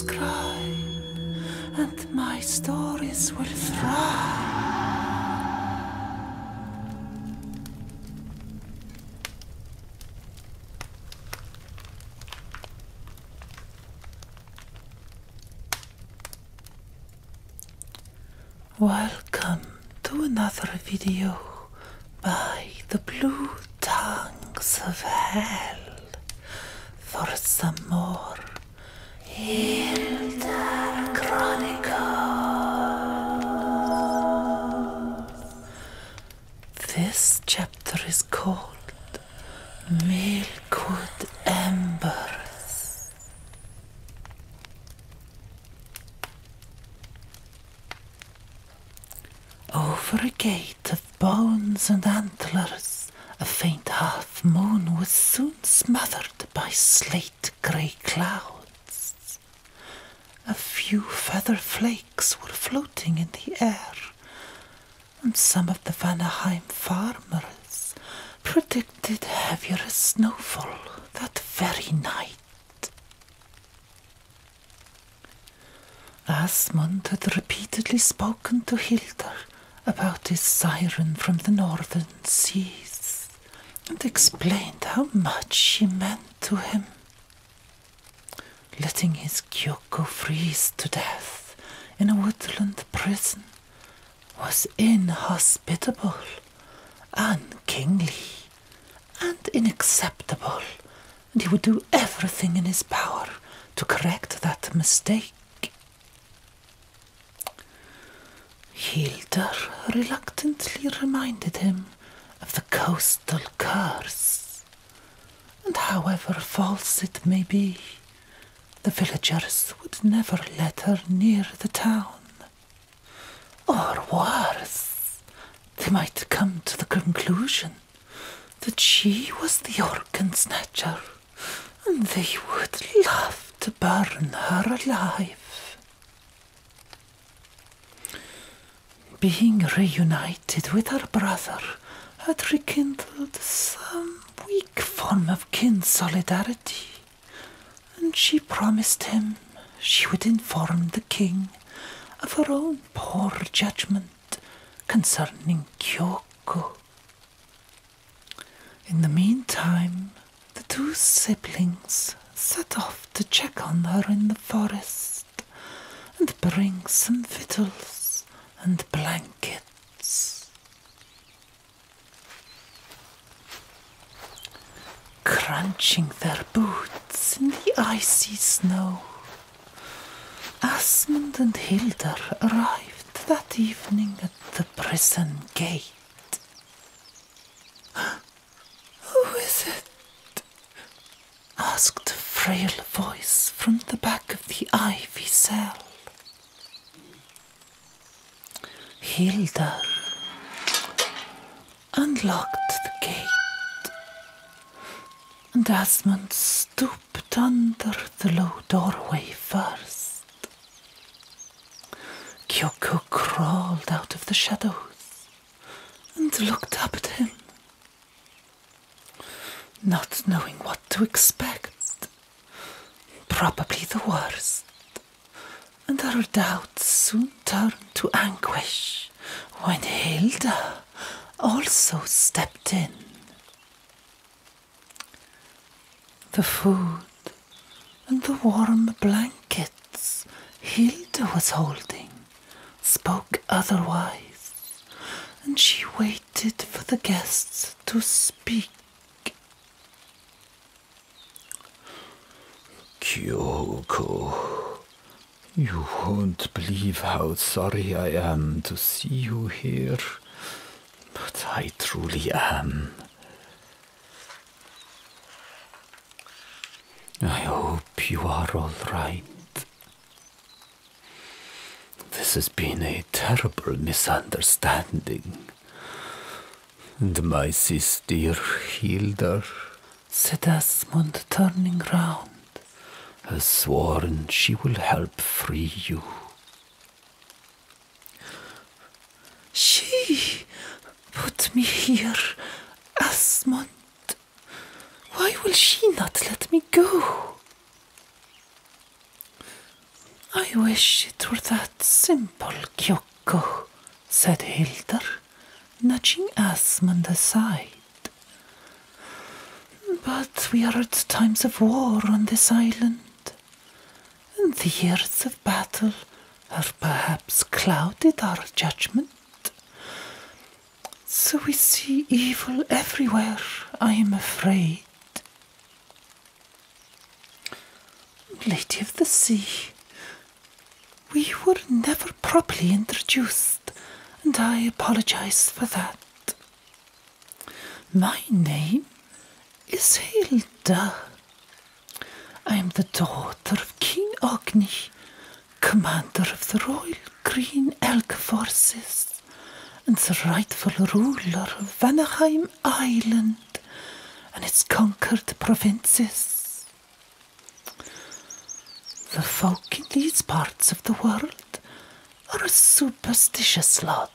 cry, and my stories will thrive. Welcome to another video by the Blue Tongues of Hell for some more Hilda Chronicles. This chapter is called Milkwood Embers. Over a gate of bones and antlers, a faint half-moon was soon smothered by slate-grey clouds. A few feather flakes were floating in the air, and some of the Vanaheim farmers predicted heavier snowfall that very night. Asmund had repeatedly spoken to Hilda about his siren from the northern seas, and explained how much she meant to him. Letting his Kyoko freeze to death in a woodland prison was inhospitable, unkingly, and unacceptable, and he would do everything in his power to correct that mistake. Hilda reluctantly reminded him of the coastal curse, and however false it may be, the villagers would never let her near the town. Or worse, they might come to the conclusion that she was the organ snatcher, and they would love to burn her alive. Being reunited with her brother had rekindled some weak form of kin solidarity, and she promised him she would inform the king of her own poor judgment concerning Kyoko. In the meantime, the two siblings set off to check on her in the forest and bring some victuals and blankets. Crunching their boots in the icy snow, Asmund and Hilda arrived that evening at the prison gate. "Who is it?" asked a frail voice from the back of the ivy cell. Hilda unlocked the gate, and Asmund stooped under the low doorway first. Kyoko crawled out of the shadows and looked up at him, not knowing what to expect. Probably the worst, and her doubts soon turned to anguish when Hilda also stepped in. The food and the warm blankets Hilda was holding spoke otherwise, and she waited for the guests to speak. "Kyoko, you won't believe how sorry I am to see you here, but I truly am. I hope you are all right. This has been a terrible misunderstanding, and my sister Hilda," said Asmund, turning round, "has sworn she will help free you." "She put me here, Asmund. Why will she not let me go?" wish it were that simple, Kyoko, said Hilda, nudging Asmund aside. But we are at times of war on this island, and the years of battle have perhaps clouded our judgment. So we see evil everywhere, I am afraid. Lady of the Sea, we were never properly introduced, and I apologize for that. My name is Hilda. I am the daughter of King Ogni, commander of the Royal Green Elk Forces, and the rightful ruler of Vanaheim Island and its conquered provinces. The folk in these parts of the world are a superstitious lot.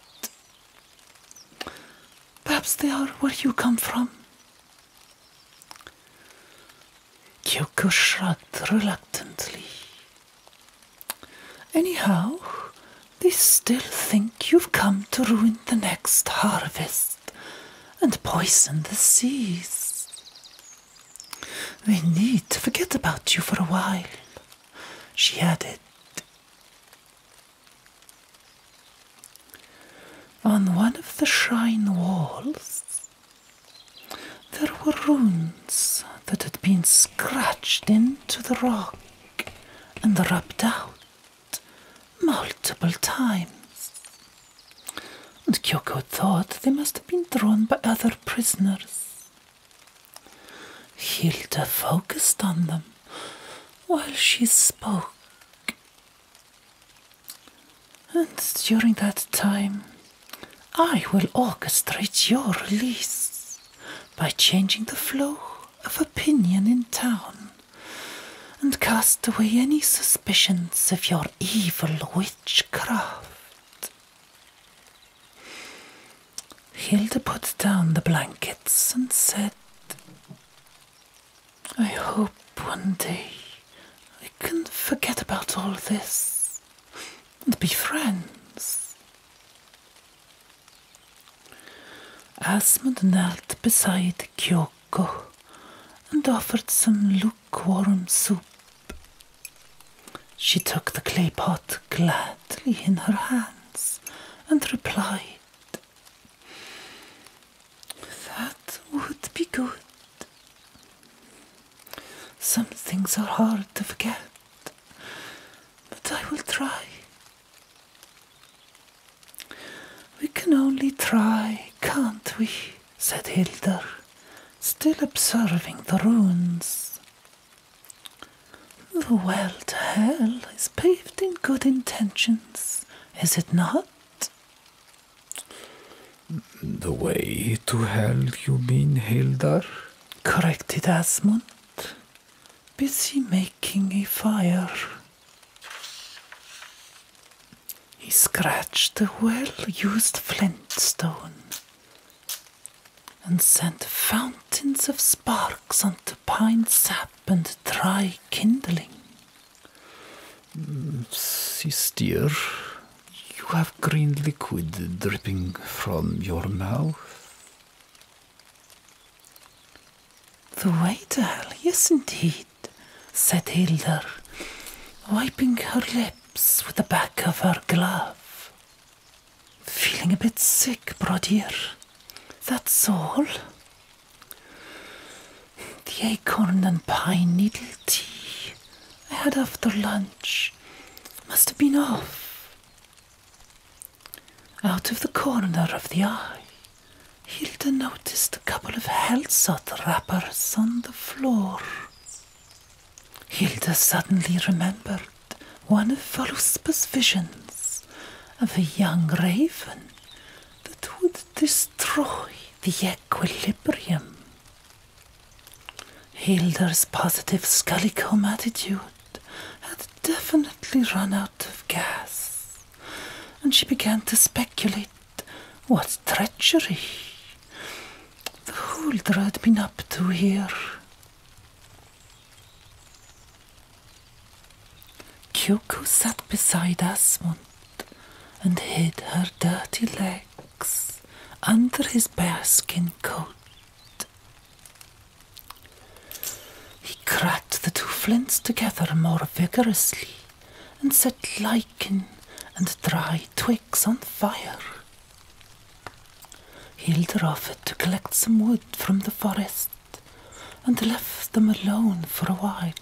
Perhaps they are where you come from. Kyoko shrugged reluctantly. Anyhow, they still think you've come to ruin the next harvest and poison the seas. We need to forget about you for a while, she added. On one of the shrine walls, there were runes that had been scratched into the rock and rubbed out multiple times, and Kyoko thought they must have been drawn by other prisoners. Hilda focused on them while she spoke, and during that time I will orchestrate your release by changing the flow of opinion in town and cast away any suspicions of your evil witchcraft. Hilda put down the blankets and said, I hope one day I can forget about all this and be friends. Asmund knelt beside Kyoko and offered some lukewarm soup. She took the clay pot gladly in her hands and replied, That would be good. Some things are hard to forget, but I will try. We can only try, can't we? Said Hilda, still observing the runes. The well to hell is paved in good intentions, is it not? The way to hell, you mean, Hilda? Corrected Asmund, busy making a fire. He scratched a well-used flintstone and sent fountains of sparks onto pine sap and dry kindling. Sister, you have green liquid dripping from your mouth. The way to hell, yes indeed, said Hilda, wiping her lips with the back of her glove. Feeling a bit sick, brother. That's all. The acorn and pine needle tea I had after lunch must have been off. Out of the corner of the eye, Hilda noticed a couple of Hellsot wrappers on the floor. Hilda suddenly remembered one of Voluspa's visions of a young raven that would destroy the equilibrium. Hilda's positive scullycomb attitude had definitely run out of gas, and she began to speculate what treachery the Huldra had been up to here. Kyoko sat beside Asmund and hid her dirty legs under his bearskin coat. He cracked the two flints together more vigorously and set lichen and dry twigs on fire. Hilda offered to collect some wood from the forest and left them alone for a while,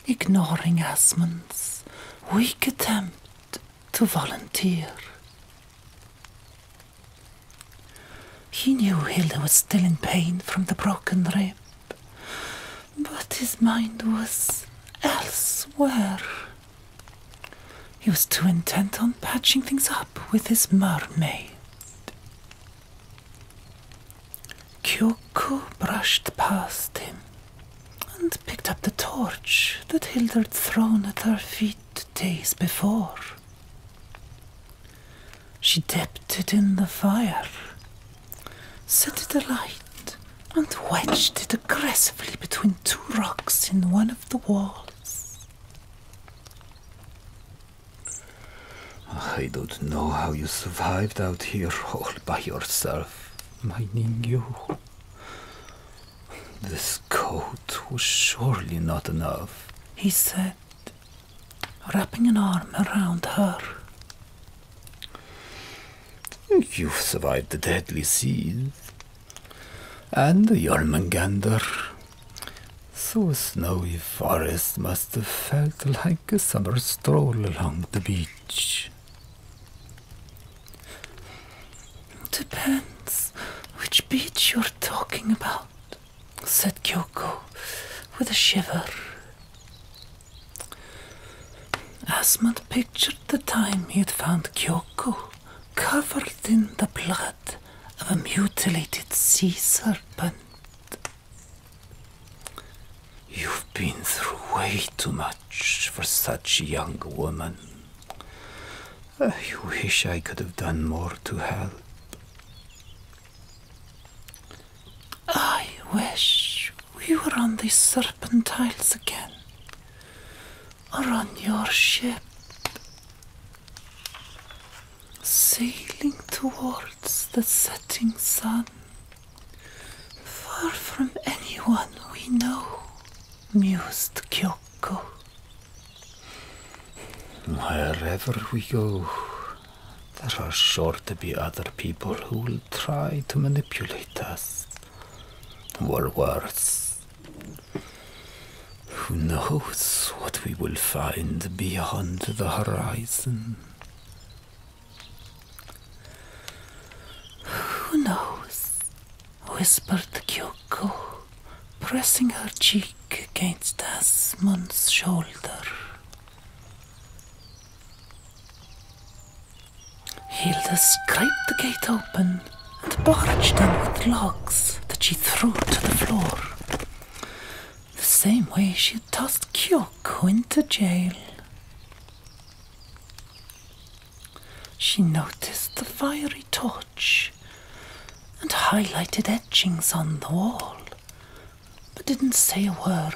ignoring Asmund's weak attempt to volunteer. He knew Hilda was still in pain from the broken rib, but his mind was elsewhere. He was too intent on patching things up with his mermaid. Kyoko brushed past him and picked up the torch that Hilda had thrown at her feet days before. She dipped it in the fire, set it alight, and wedged it aggressively between two rocks in one of the walls. I don't know how you survived out here all by yourself, my Ningyo. This coat was surely not enough, he said, wrapping an arm around her. You've survived the deadly seas and the Jormungandr, so a snowy forest must have felt like a summer stroll along the beach. Depends which beach you're talking about, said Kyoko with a shiver. Asmund pictured the time he had found Kyoko covered in the blood of a mutilated sea serpent. You've been through way too much for such a young woman. I wish I could have done more to help. I wish we were on these serpent isles again, or on your ship, sailing towards the setting sun, far from anyone we know, mused Kyoko. Wherever we go, there are sure to be other people who will try to manipulate us. Or worse. Who knows what we will find beyond the horizon? Who knows? Whispered Kyoko, pressing her cheek against Asmund's shoulder. Hilda scraped the gate open and barged in with logs that she threw to the floor, the same way she had tossed Kyoko into jail. She noticed the fiery torch and highlighted etchings on the wall, but didn't say a word.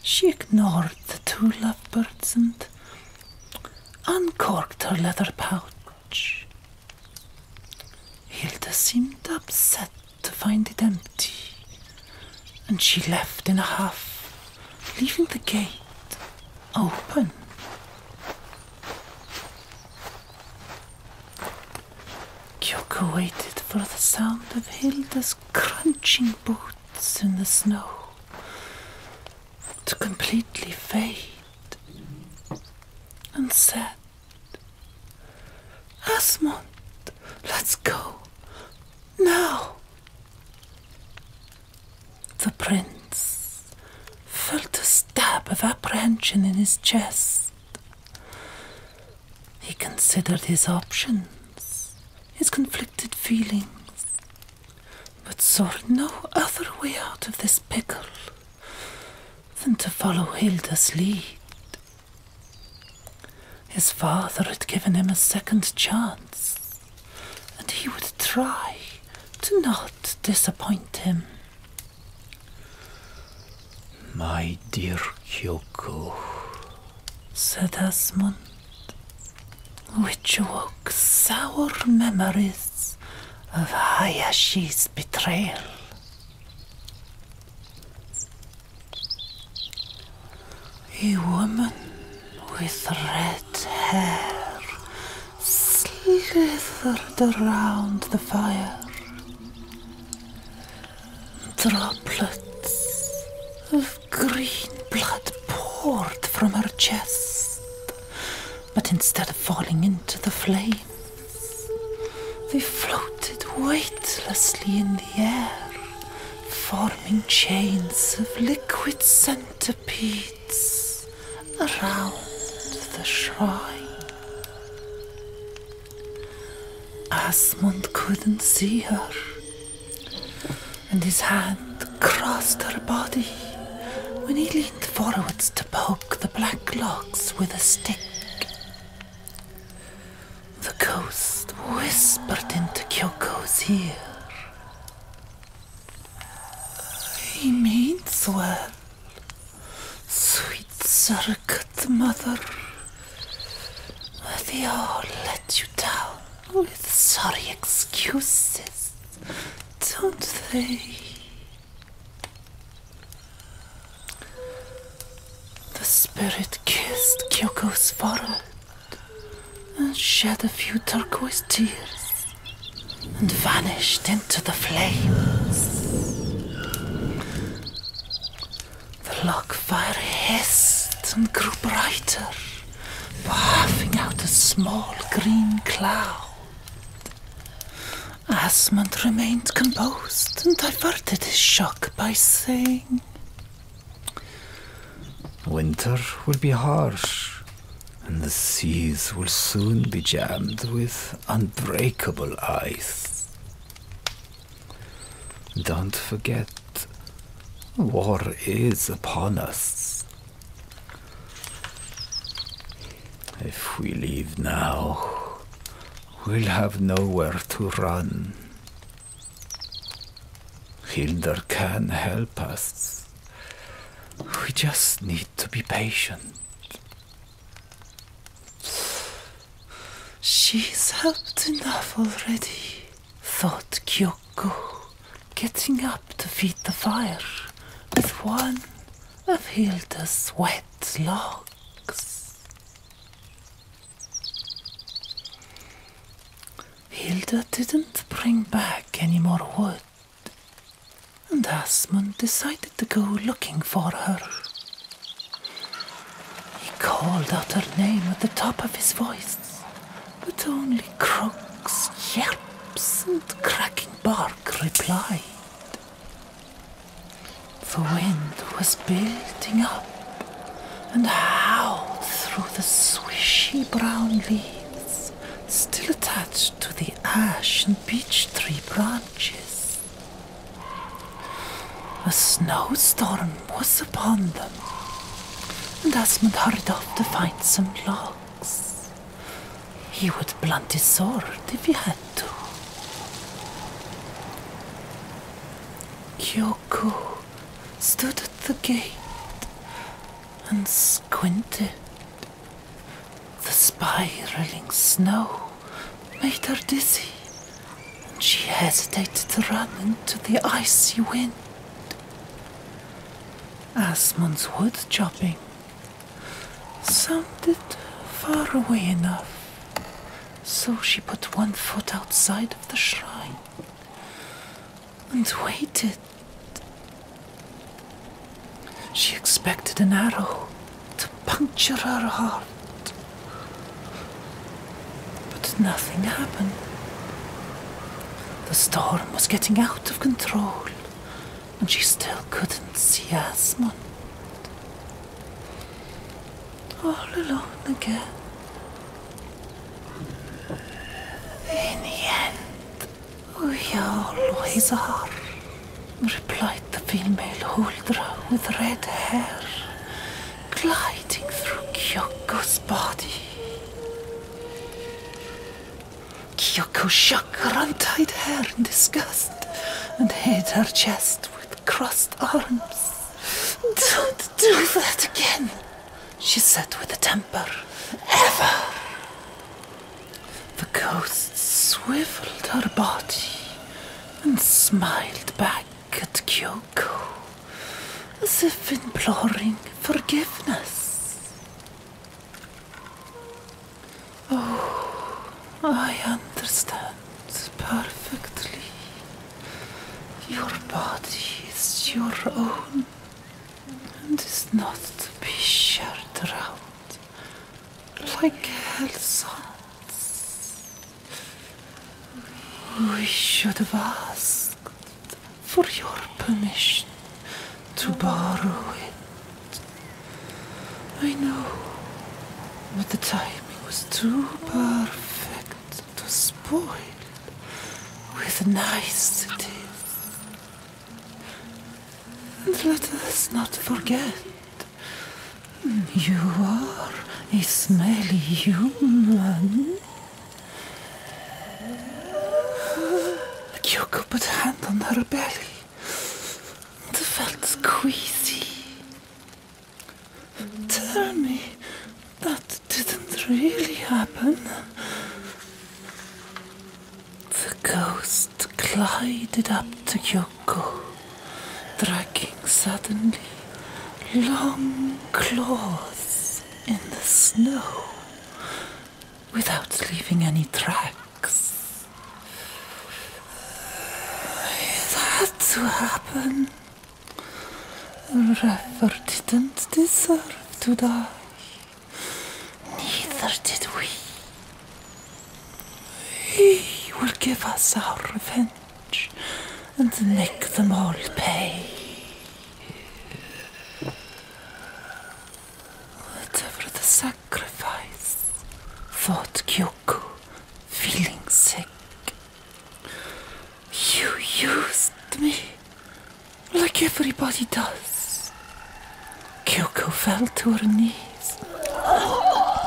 She ignored the two lovebirds and uncorked her leather pouch. Hilda seemed upset to find it empty, and she left in a huff, leaving the gate open. Kyoko waited for the sound of Hilda's crunching boots in the snow to completely fade, and said, "Asmund, let's go. Now." The prince felt a stab of apprehension in his chest. He considered his options, his conflicted feelings, but saw no other way out of this pickle than to follow Hilda's lead. His father had given him a second chance, and he would try to not disappoint him. My dear Kyoko, said Asmund, which awoke sour memories of Hayashi's betrayal. A woman with red hair slithered around the fire. Droplets of green blood poured from her chest, but instead of falling into the flames, they floated weightlessly in the air, forming chains of liquid centipedes around the shrine. Asmund couldn't see her, and his hand crossed her body when he leaned forwards to poke the black logs with a stick. The ghost whispered into Kyoko's ear. "He means well, sweet surrogate mother. They all let you down with sorry excuses, don't they?" The spirit kissed Kyoko's forehead and shed a few turquoise tears and vanished into the flames. The log fire hissed and grew brighter, puffing out a small green cloud. Asmund remained composed and diverted his shock by saying, "Winter will be harsh, and the seas will soon be jammed with unbreakable ice. Don't forget, war is upon us. If we leave now, we'll have nowhere to run. Hildur can help us. We just need to be patient." "She's helped enough already," thought Kyoko, getting up to feed the fire with one of Hilda's wet logs. Hilda didn't bring back any more wood, and Asmund decided to go looking for her. He called out her name at the top of his voice, but only croaks, yelps, and cracking bark replied. The wind was building up and howled through the swishy brown leaves still attached to the ash and beech tree branches. A snowstorm was upon them, and Asmund hurried off to find some logs. He would blunt his sword if he had to. Kyoko stood at the gate and squinted. The spiraling snow made her dizzy, and she hesitated to run into the icy wind. Asmund's wood chopping sounded far away enough, so she put one foot outside of the shrine and waited. She expected an arrow to puncture her heart, but nothing happened. The storm was getting out of control, and she still couldn't see Asmund. All alone again. "In the end, we always are," replied the female Huldra with red hair, gliding through Kyoko's body. Kyoko shook her untied hair in disgust and hid her chest with crossed arms. "Don't do that again," she said with a temper. Ever! The ghost swiveled her body and smiled back at Kyoko, as if imploring forgiveness. Oh, I understand perfectly. Your body is your own and is not to be shared around like hellsons. We should have asked for your permission to borrow it. I know, but the timing was too perfect to spoil with niceties. And let us not forget, you are a smelly human. Kyoko put a hand on her belly and felt queasy. Tell me that didn't really happen. The ghost glided up to Kyoko, dragging suddenly long claws in the snow without leaving any tracks. It had to happen. Rever didn't deserve to die. Neither did we. He will give us our revenge and make them all pay. Whatever the sacrifice, thought Kyoko, feeling sick. You used me, like everybody does. Kyoko fell to her knees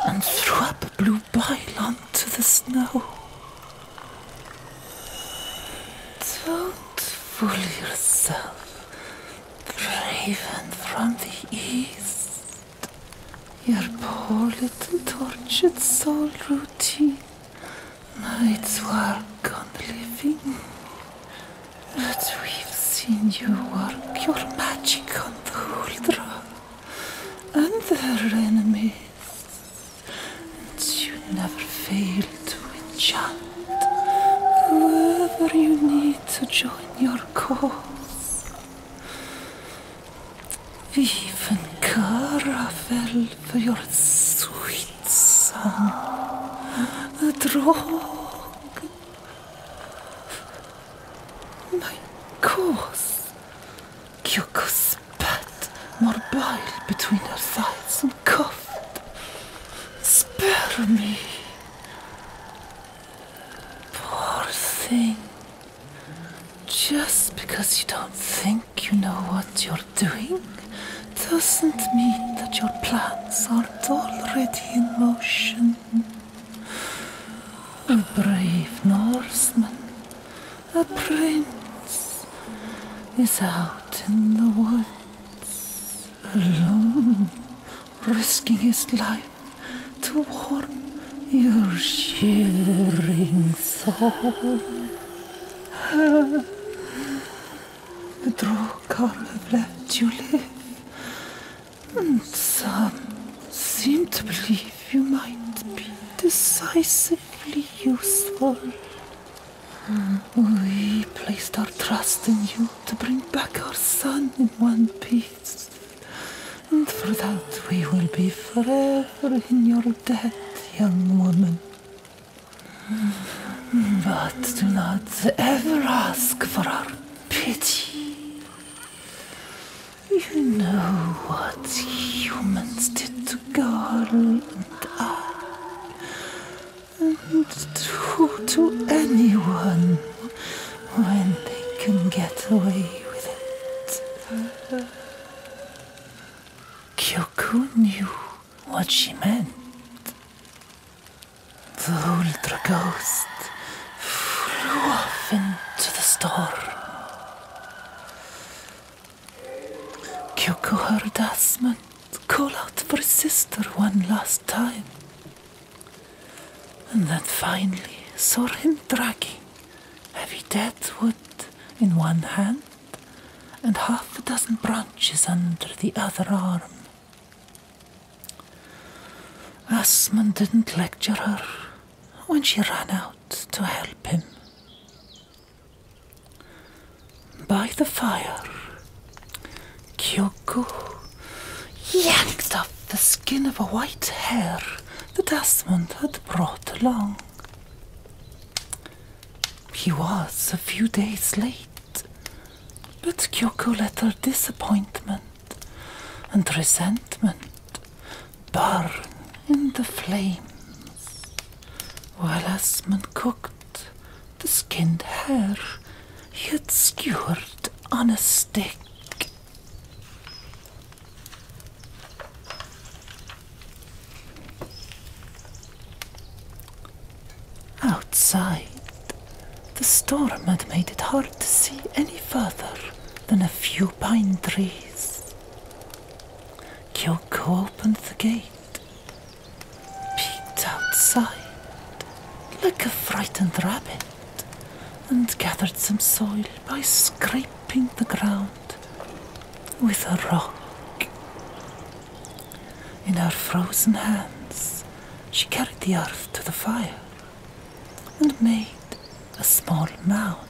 and threw up a blue bile onto the snow. Don't fool yourself, Raven from the east. Your poor little tortured soul routine might work on the living, but we've seen you work your magic on the Huldra and their enemies, and you never fail to enchant whoever you need to join your cause. Even Kara fell for your sweet son, a drog. My cause. Kyoko spat more bile between her thighs and coughed. Spare me. Poor thing. Just because you don't think you know what you're doing doesn't mean that your plans aren't already in motion. A brave Norseman, a prince, is out in the woods, alone, risking his life to warm your shivering soul. The Drakkar have left you live, and some seem to believe you might be decisively useful. We placed our trust in you to bring back our son in one piece, and for that we will be forever in your debt, young woman. But do not ever ask for our pity. You know what humans did to Garl and I, and to anyone when they can get away with it. Kyoko knew what she meant. The Huldra ghost flew off into the storm. Kyoko heard Asmund call out for his sister one last time, and then finally saw him dragging heavy dead wood in one hand and half a dozen branches under the other arm. Asmund didn't lecture her when she ran out to help him. By the fire, Kyoko yanked off the skin of a white hare that Asmund had brought along. He was a few days late, but Kyoko let her disappointment and resentment burn in the flames, while Asmund cooked the skinned hare he had skewered on a stick. Outside, the storm had made it hard to see any further than a few pine trees. Kyoko opened the gate, peeked outside like a frightened rabbit, and gathered some soil by scraping the ground with a rock. In her frozen hands, she carried the earth to the fire and made a small mound,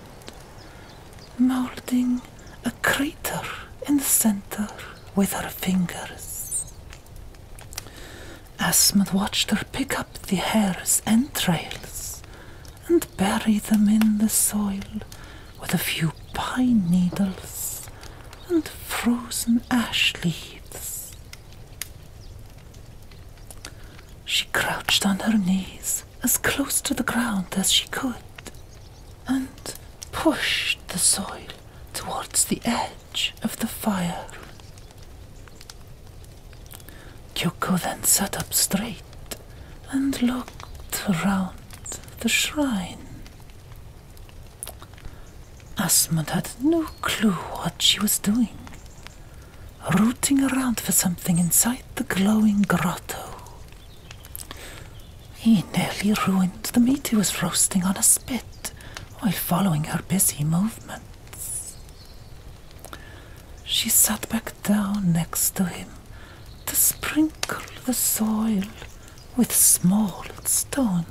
moulding a crater in the center with her fingers. Asmund watched her pick up the hare's entrails and bury them in the soil with a few pine needles and frozen ash leaves. She crouched on her knees as close to the ground as she could and pushed the soil towards the edge of the fire. Kyoko then sat up straight and looked around the shrine. Asmund had no clue what she was doing, rooting around for something inside the glowing grotto. He nearly ruined the meat he was roasting on a spit while following her busy movements. She sat back down next to him to sprinkle the soil with small stones.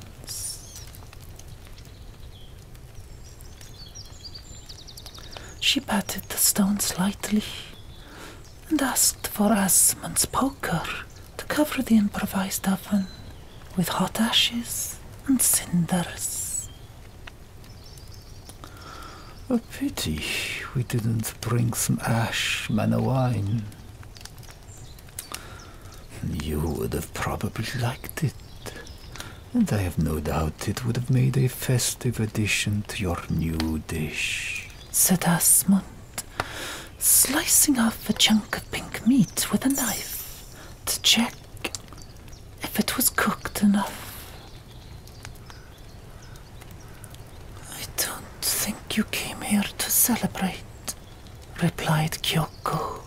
She patted the stones lightly and asked for Asmund's poker to cover the improvised oven with hot ashes and cinders. A pity we didn't bring some ash manna wine. You would have probably liked it, and I have no doubt it would have made a festive addition to your new dish, said Asmund, slicing off a chunk of pink meat with a knife to check if it was cooked enough. I don't think you came here to celebrate, replied Kyoko,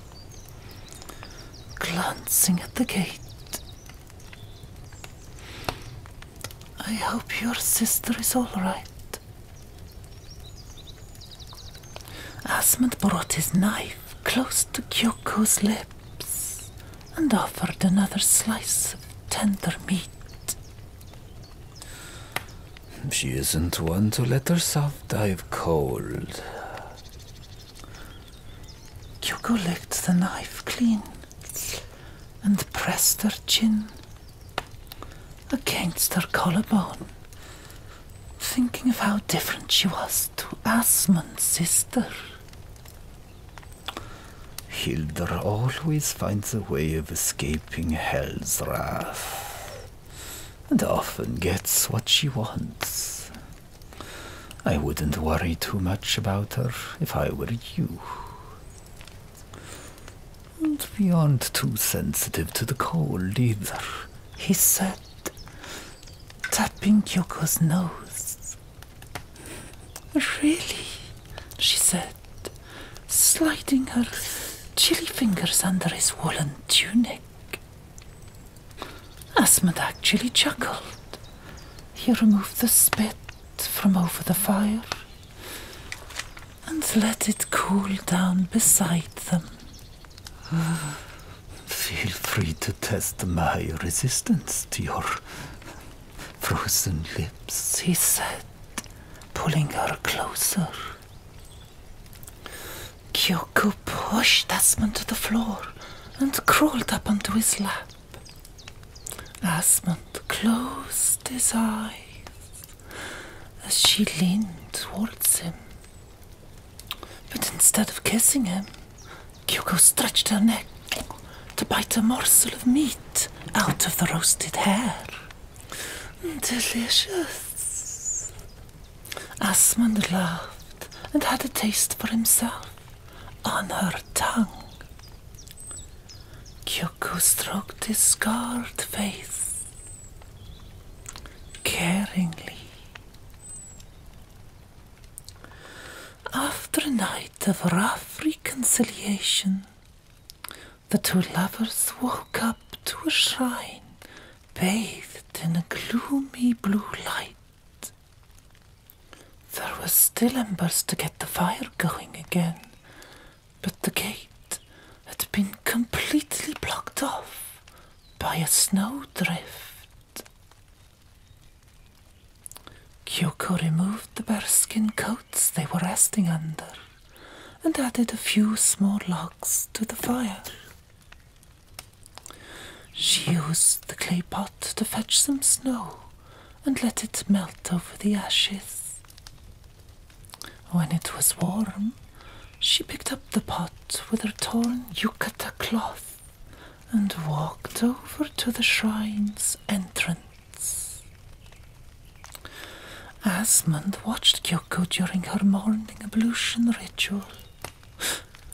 glancing at the gate. I hope your sister is all right. Asmund brought his knife close to Kyoko's lips and offered another slice of tender meat. She isn't one to let herself die of cold. Kyoko licked the knife clean and pressed her chin against her collarbone, thinking of how different she was to Asmund's sister. Hildur always finds a way of escaping hell's wrath, and often gets what she wants. I wouldn't worry too much about her if I were you. And we aren't too sensitive to the cold either, he said, tapping Kyoko's nose. Really? She said, sliding her chilly fingers under his woolen tunic. Asmund actually chuckled. He removed the spit from over the fire and let it cool down beside them. Feel free to test my resistance to your frozen lips, he said, pulling her closer. Kyoko pushed Asmund to the floor and crawled up onto his lap. Asmund closed his eyes as she leaned towards him. But instead of kissing him, Kyoko stretched her neck to bite a morsel of meat out of the roasted hare. Delicious. Asmund laughed and had a taste for himself on her tongue. Kyoko stroked his scarred face caringly. After a night of rough reconciliation, the two lovers woke up to a shrine bathed in a gloomy blue light. There were still embers to get the fire going again, but the gate had been completely blocked off by a snowdrift. Kyoko removed the bearskin coats they were resting under and added a few small logs to the fire. She used the clay pot to fetch some snow and let it melt over the ashes. When it was warm, she picked up the pot with her torn yukata cloth and walked over to the shrine's entrance. Asmund watched Kyoko during her morning ablution ritual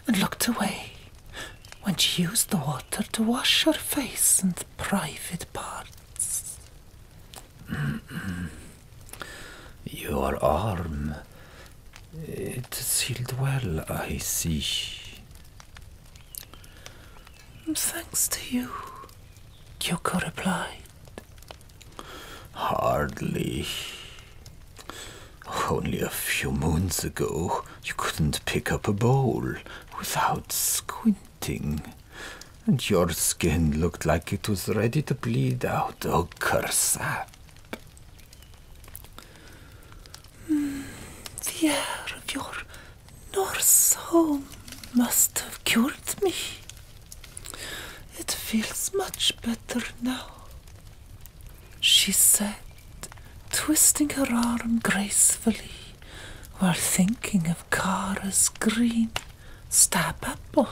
and looked away when she used the water to wash her face and private parts. Your arm, it is healed well, I see. Thanks to you, Kyoko replied. Hardly. Only a few moons ago, you couldn't pick up a bowl without squinting, and your skin looked like it was ready to bleed out ochre sap. The air of your Norse home must have cured me. It feels much better now, she said, twisting her arm gracefully while thinking of Kara's green stab apple.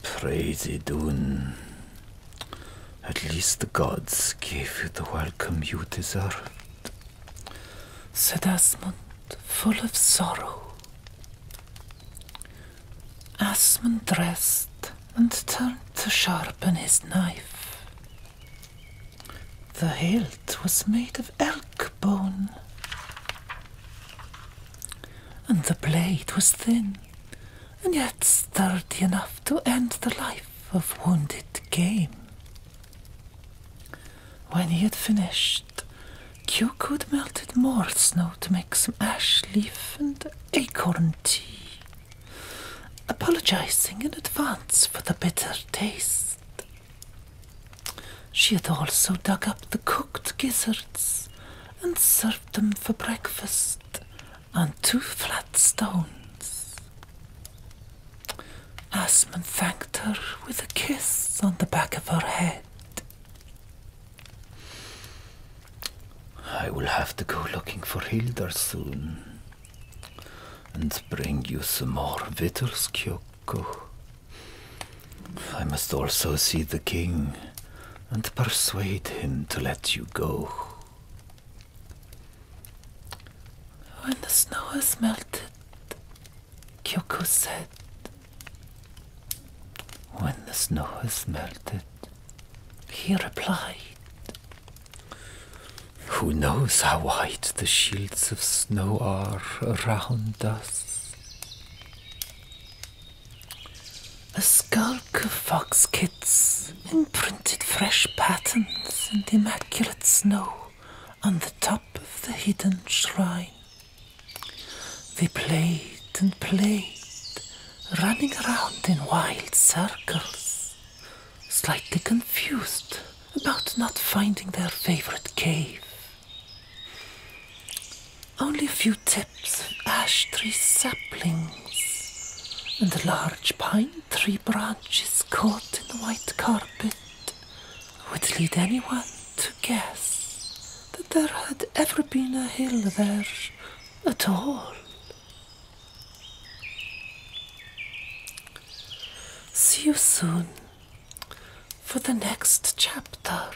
Praise Idun. At least the gods gave you the welcome you deserved, said Asmund, full of sorrow. Asmund dressed and turned to sharpen his knife. The hilt was made of elk bone, and the blade was thin, and yet sturdy enough to end the life of wounded game. When he had finished, Kyoko had melted more snow to make some ash leaf and acorn tea, apologizing in advance for the bitter taste. She had also dug up the cooked gizzards and served them for breakfast on 2 flat stones. Asmund thanked her with a kiss on the back of her head. I will have to go looking for Hildar soon, and bring you some more victuals, Kyoko. I must also see the king and persuade him to let you go. When the snow has melted, Kyoko said. When the snow has melted, he replied. Who knows how white the shields of snow are around us? A skulk fox kids imprinted fresh patterns in the immaculate snow on the top of the hidden shrine. They played and played, running around in wild circles, slightly confused about not finding their favorite cave. Only a few tips of ash tree saplings and large pine tree branches caught in the white carpet would lead anyone to guess that there had ever been a hill there at all. See you soon for the next chapter.